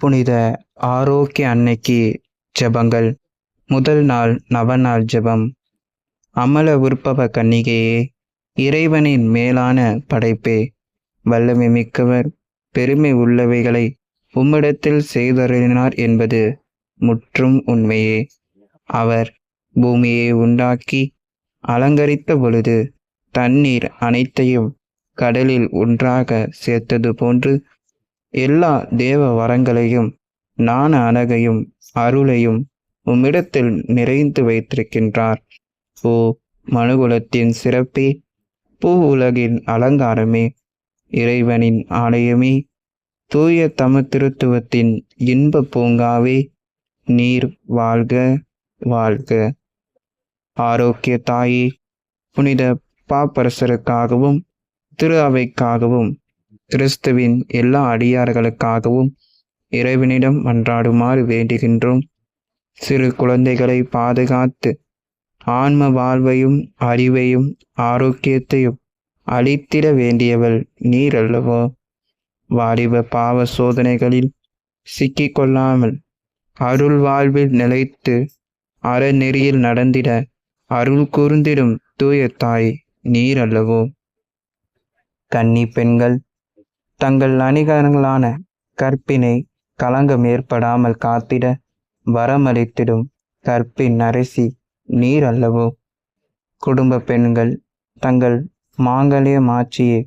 புனித ஆரோக்கிய அன்னைக்கு ஜெபங்கள். முதல் நாள் நவநாள் ஜெபம். அமல உற்பவ கன்னிகையே, இறைவனின் மேலான படைப்பே, வல்லமை மிக்கவர், பெருமை உள்ளவைகளை உம்மிடத்தில் செய்தருளினார் என்பது முற்றும் உண்மையே. அவர் பூமியை உண்டாக்கி அலங்கரித்த பொழுது தண்ணீர் அனைத்தையும் கடலில் ஒன்றாக சேர்த்தது போன்று எல்லா தேவ வரங்களையும் ஞான அழகையும் அருளையும் உம்மிடத்தில் நிறைந்து வைத்திருக்கின்றார். ஓ மனுகுலத்தின் சிறப்பே, பூ உலகின் அலங்காரமே, இறைவனின் ஆலயமே, தூய தமிழ் திருத்துவத்தின் இன்ப பூங்காவே, நீர் வாழ்க வாழ்க. ஆரோக்கிய தாயே, புனித பாப்பரசருக்காகவும் திரு அவைக்காகவும் கிறிஸ்துவின் எல்லா அடியார்களுக்காகவும் இறைவனிடம் மன்றாடுமாறு வேண்டுகின்றோம். சிறு குழந்தைகளை பாதுகாத்து ஆன்ம வாழ்வையும் அறிவையும் ஆரோக்கியத்தையும் அளித்திட வேண்டியவள் நீர் அல்லவோ. வாலிப பாவ சோதனைகளில் சிக்கிக்கொள்ளாமல் அருள் வாழ்வில் நிலைத்து அறநெறியில் நடந்திட அருள் கூர்ந்திடும் தூய தாய் நீர் அல்லவோ. கன்னி பெண்கள் தங்கள் அணிகலங்களான கற்பினை களங்கம் ஏற்படாமல் காத்திட வரமளித்திடும் கற்பின் அரசி நீர் அல்லவோ. குடும்ப பெண்கள் தங்கள் மாங்கல்ய மாட்சியை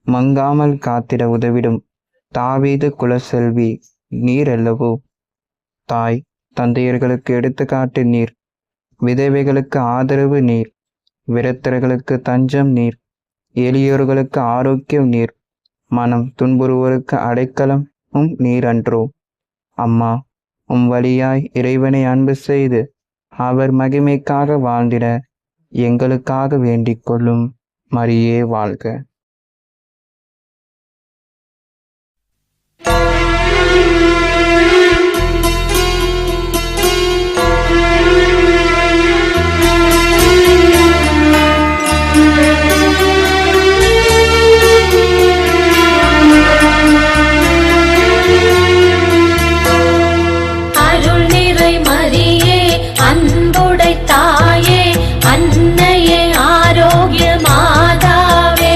மங்காமல் காத்திட உதவிடும் தாவீது குலசெல்வி நீர் அல்லவோ. தாய் தந்தையர்களுக்கு எடுத்துக்காட்டு நீர், விதவைகளுக்கு ஆதரவு நீர், விரத்தர்களுக்கு தஞ்சம் நீர், எளியோர்களுக்கு ஆரோக்கியம் நீர், மனம் துன்புறுவோருக்கு அடைக்கலமும் நீர் அன்றோ. அம்மா, உம் வழியாய் இறைவனை அன்பு செய்து அவர் மகிமைக்காக வாழ்ந்திட எங்களுக்காக வேண்டிக் கொள்ளும். மரியே வாழ்க. தாயே, அன்னையே, ஆரோக்கிய மாதாவே,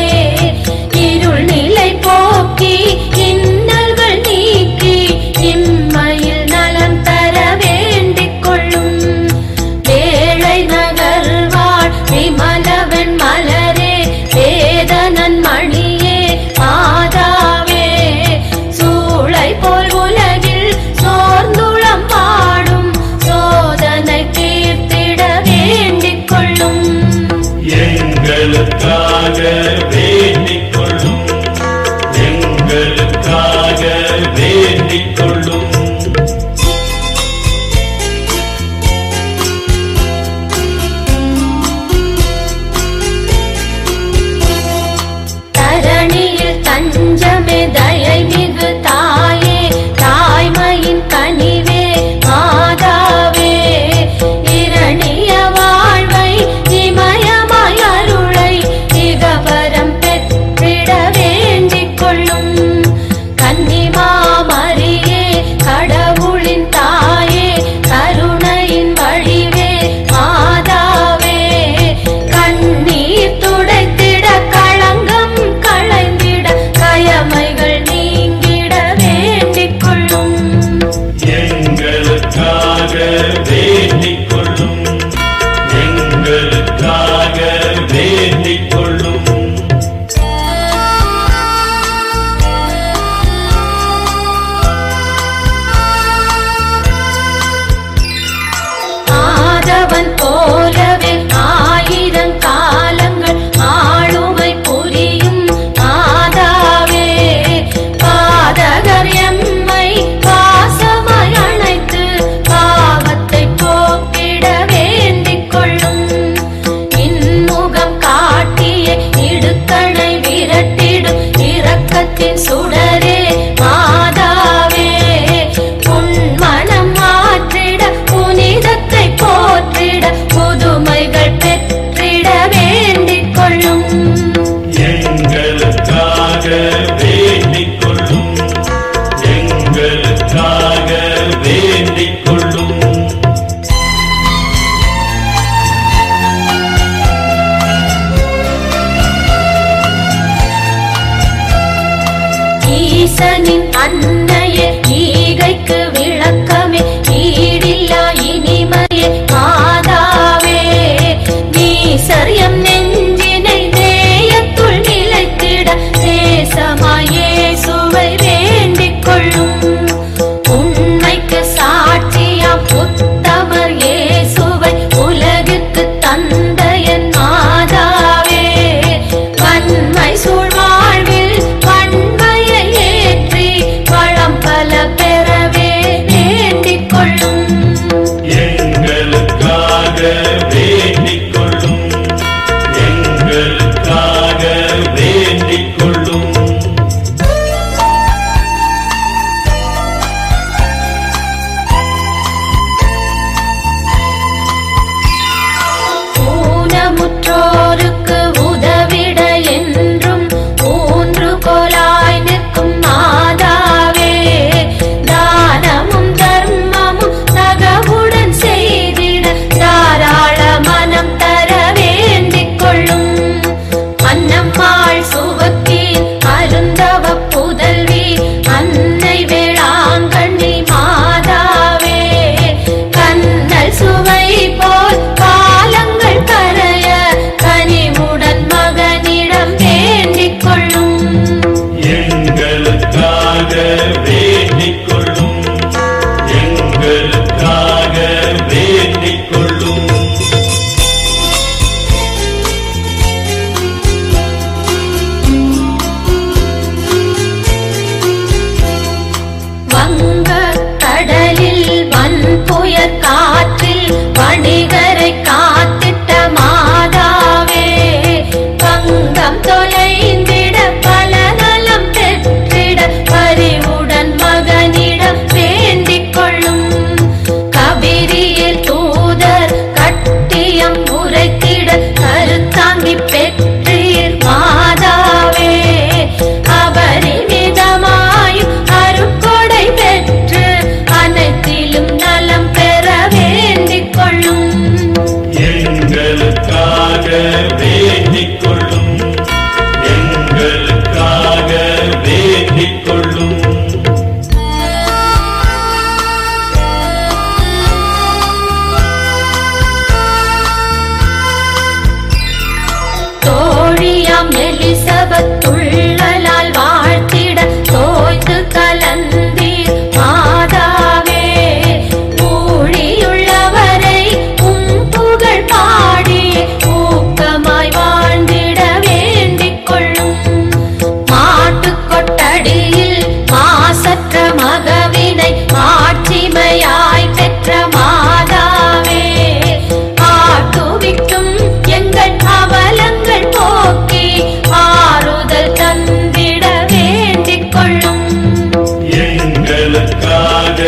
எங்களுக்காக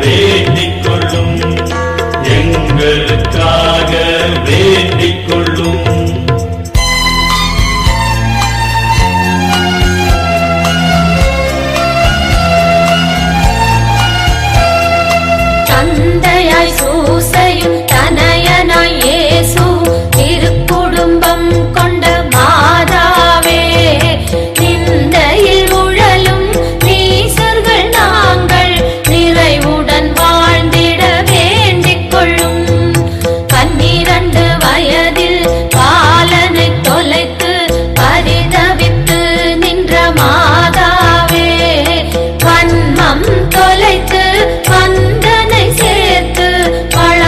வேண்டிக் கொள்ளும், எங்களுக்காக வேண்டிக் கொள்ளும். தந்தையாய் சூசையும் தனயனாய் இயேசு திருக்குடும்பம் கொண்ட மாதாவே, நிந்தையில் உழலும் நீசர்கள் நாங்கள் நிறைவுடன் வாழ்ந்திட வேண்டிக் கொள்ளும். 12 வயதில் பாலனை தொலைத்து பரிதவித்து நின்ற மாதாவே, வன்மம் தொலைத்து வந்தனை சேர்த்து வள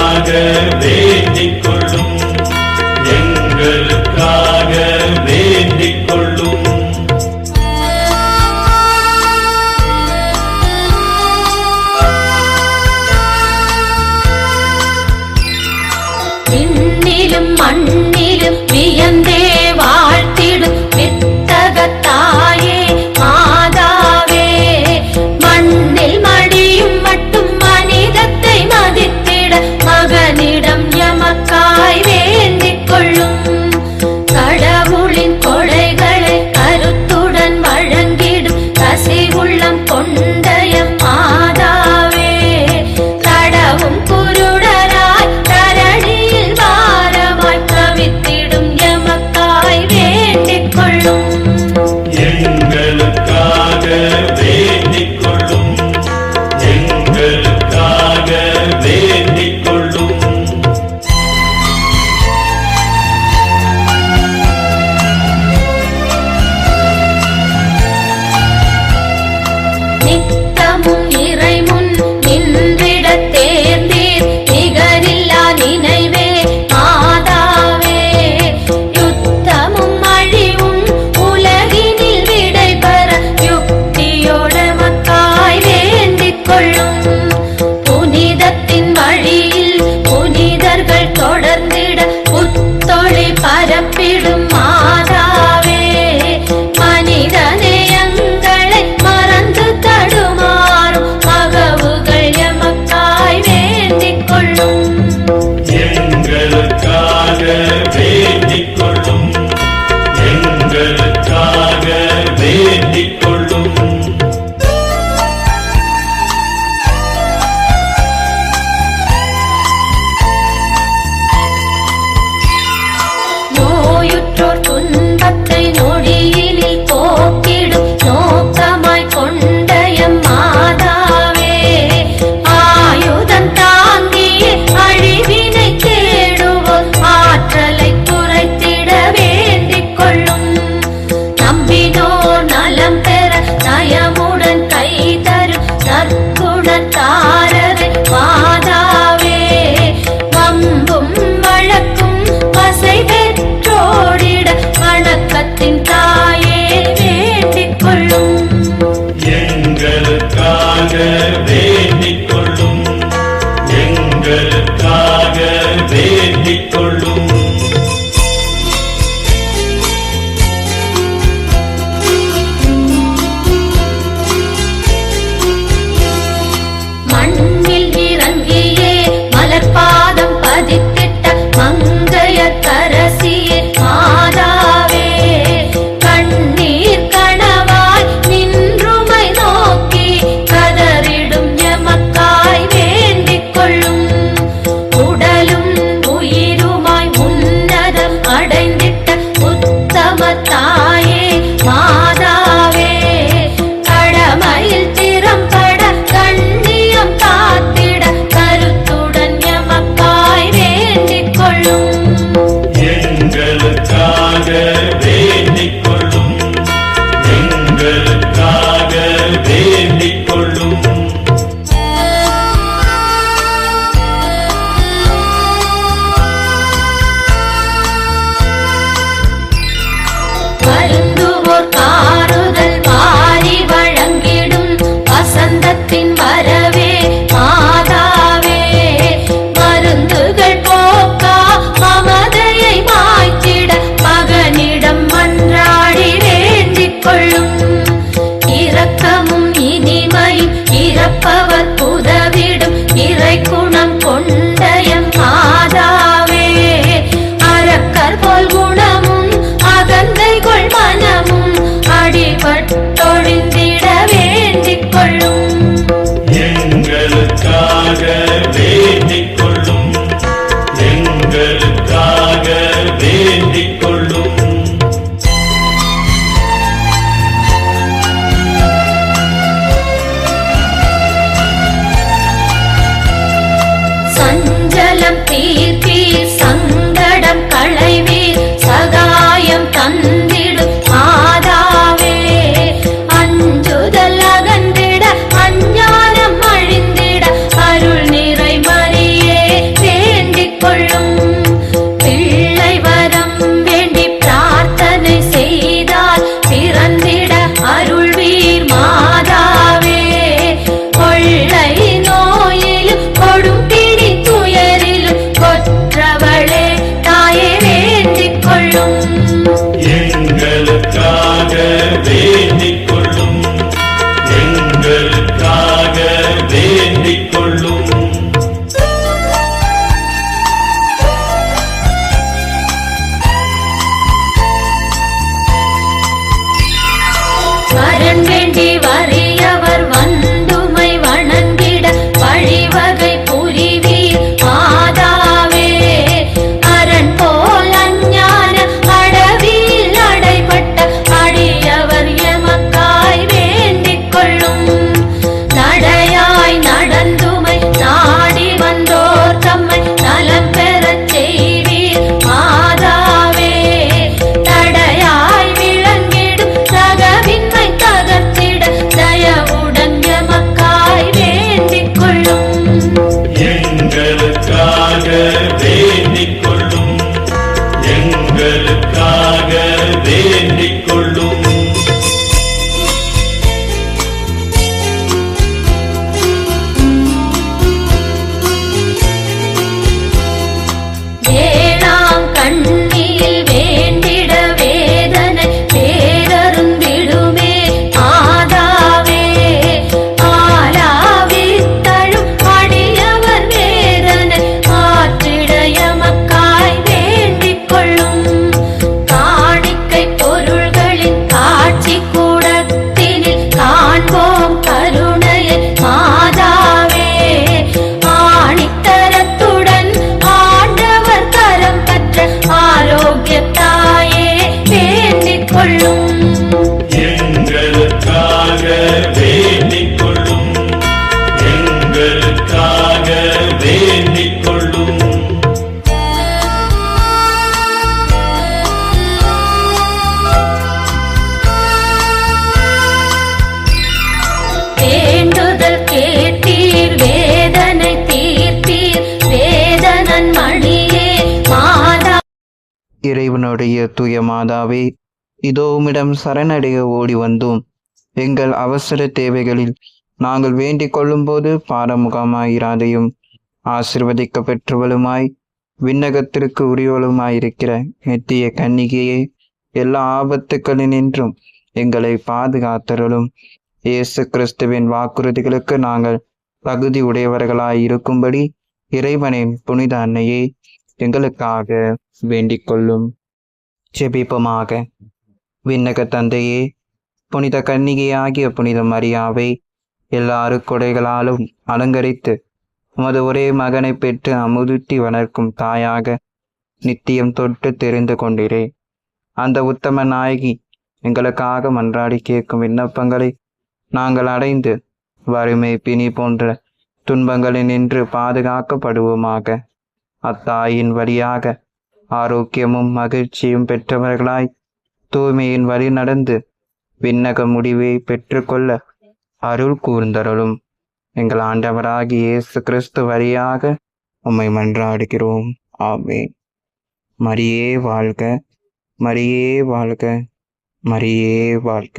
எங்களுக்காக வேண்டிக் கொள்ளும் எங்களுக்காக வேண்டிக் கொள்ளும் விண்ணிலும் மண்ணிலும் வியந்தே வாழ்த்திடும் வித்தகத்தாயே மாதாவே, மண்ணில் மடியும் மட்டும் மனிதத்தை மதித்திட மகனிடம் எமக்காய் வேண்டிக் கொள்ளும். கடவுளின் கொடைகளை கருத்துடன் வழங்கிடும் கசிவுள்ளம் கொண்டைய மாதாவே, கடவும் குருடராய் தரணியில் வாரமாய் தவித்திடும் எமக்காய் வேண்டிக் கொள்ளும். எங்களுக்காக வேண்டிக் கொள்ளும் எங்களுக்காக வேண்டிக் கொள்ளும் நித்தமும் இறைமுன் நின்றிட தேர்ந்தீர் நிகரில்லா நினைவே மாதாவே, யுத்தமும் அழிவும் உலகினில் விடை பெற யுக்தியோடு மக்காய் வேண்டிக் கொள்ளும். புனிதத்தின் வழியில் புனிதர்கள் தொடர்ந்திட புத்தொழி பரப்பிடும் மாதாவே, மனிதநேயங்களை மறந்து தடுமாறும் மகவுகள் எமக்காய் வேண்டிக் கொள்ளும். எங்களுக்காக வேண்டிக் கொள்ளும் எங்களுக்காக வேண்டிக் கொள்ளும் நோயுற்றோர் துன்பத்தை நொடியினில் போக்கிடும் நோக்கமாய் கொண்ட எம் மாதாவே, ஆயுதம் தாங்கிய அழிவினை தேடுவோர் ஆற்றலை குறைத்திட வேண்டிக் கொள்ளும். நம்பினோர் நலம் பெற நயமுடன் கை தரும் நற்குணத்தாரரை மாதாவே, வம்பும் வழக்கும் வசை பெற்றோடிட வணக்கத்தின் தாயே வேண்டிக் கொள்ளும். எங்களுக்காக வேண்டிக் கொள்ளும் எங்களுக்காக வேண்டிக் கொள்ளும் மண்ணில் இறங்கியே மலர்பாதம் பதித்திட்ட மங்கையர்க்கரசியே மாதாவே, கண்ணீர் கனவாய் நின்றுமை நோக்கி கதறிடும் எமக்காய் வேண்டிக் கொள்ளும். உடலும் உயிருமாய் உன்னதம் அடைந்திட்ட உத்தம தாயே மாதாவே, கடமையில் திறம்பட கண்ணியம் காத்திட கருத்துடன் எமக்காய் வேண்டிக் கொள்ளும். எங்களுக்காக வேண்டிக் கொள்ளும் எங்களுக்காக வேண்டிக் கொள்ளும் வருந்துவோர் காறுதல் வாரி வழங்கிடும் வசந்தத்தின் வரவே மாதாவே, மருந்துகள் போக்கா மமதையை மாய்த்திட மகனிடம் மன்றாடி வேண்டிக் கொள்ளும். இரக்கமும் இனிமையும் இறப்பவர் உதவிடும் இறை குணம் கொண்ட எம் மாதாவே, அரக்கர் போல் குணமும் அகந்தைகள் மனமும் அடிபட்டொழிந்திட வேண்டிக் கொள்ளும். எங்களுக்காக வேண்டிக் கொள்ளும் எங்களுக்காக வேண்டிக் கொள்ளும் சஞ்சலம் தீர்ப்பீர் சங்கடம் களைவீர் சகாயம் தந்திடும் மாதாவே, அஞ்சுதல் அகன்றிட அஞ்ஞானம் அழிந்திட அருள் நிறை மரியே இறைவனுடைய தூய மாதாவே, இதோ உம்மிடம் சரணடைய ஓடி வந்தோம். எங்கள் அவசர தேவைகளில் நாங்கள் வேண்டிக் கொள்ளும்போது பாரமுகமாயிராதையும். ஆசிர்வதிக்க பெற்றவளுமாய் விண்ணகத்திற்கு உரியவளுமாயிருக்கிற நித்திய கன்னிகையே, எல்லா ஆபத்துக்களினின்றும் எங்களை பாதுகாத்தருளும். இயேசு கிறிஸ்துவின் வாக்குறுதிகளுக்கு நாங்கள் தகுதி உடையவர்களாய் இருக்கும்படி இறைவனின் புனித அன்னையே எங்களுக்காக வேண்டிக் கொள்ளும். ஜெபிப்போமாக. விண்ணக தந்தையே, புனித கன்னிகையாகிய புனித மரியாவை எல்லா அருக்கொடைகளாலும் அலங்கரித்து உமது ஒரே மகனை பெற்று அமுதுட்டி வளர்க்கும் தாயாக நித்தியம் தொட்டு தெரிந்து கொண்டிரே. அந்த உத்தம நாயகி எங்களுக்காக மன்றாடி கேட்கும் விண்ணப்பங்களை நாங்கள் அடைந்து வறுமை பிணி போன்ற துன்பங்களினின்று பாதுகாக்கப்படுவோமாக. அத்தாயின் வழியாக ஆரோக்கியமும் மகிழ்ச்சியும் பெற்றவர்களாய் தூய்மையின் வழி நடந்து விண்ணக முடிவை பெற்றுக்கொள்ள அருள் கூர்ந்தருளும். எங்கள் ஆண்டவராகிய இயேசு கிறிஸ்து வழியாக உம்மை மன்றாடுகிறோம். ஆமென். மரியே வாழ்க, மரியே வாழ்க, மரியே வாழ்க.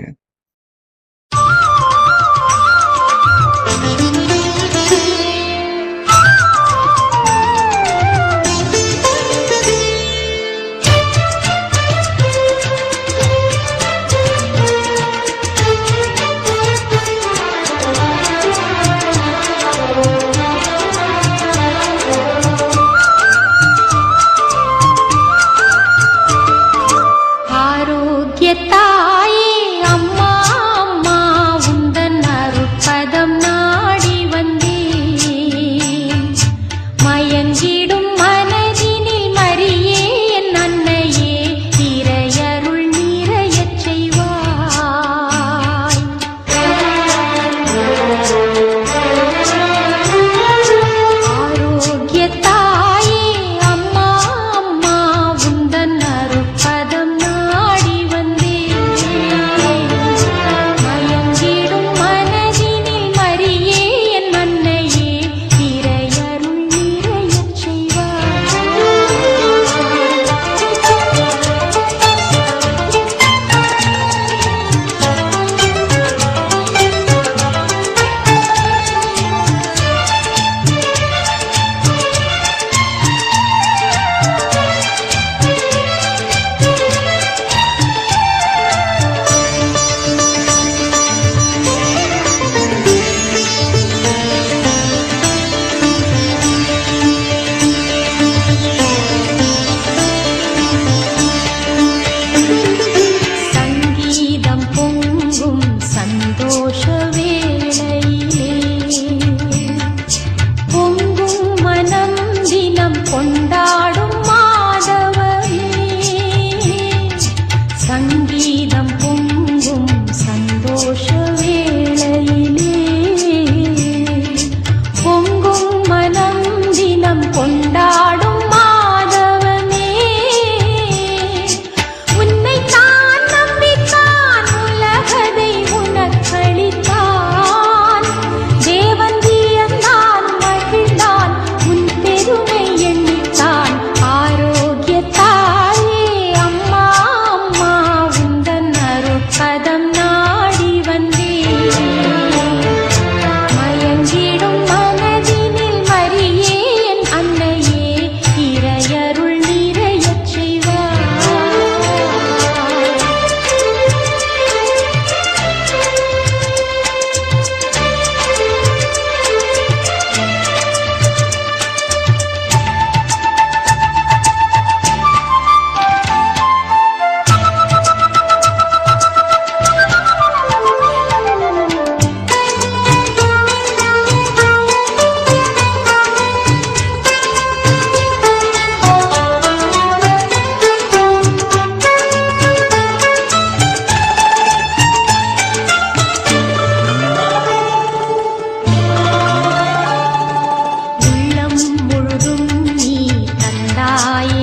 தாயே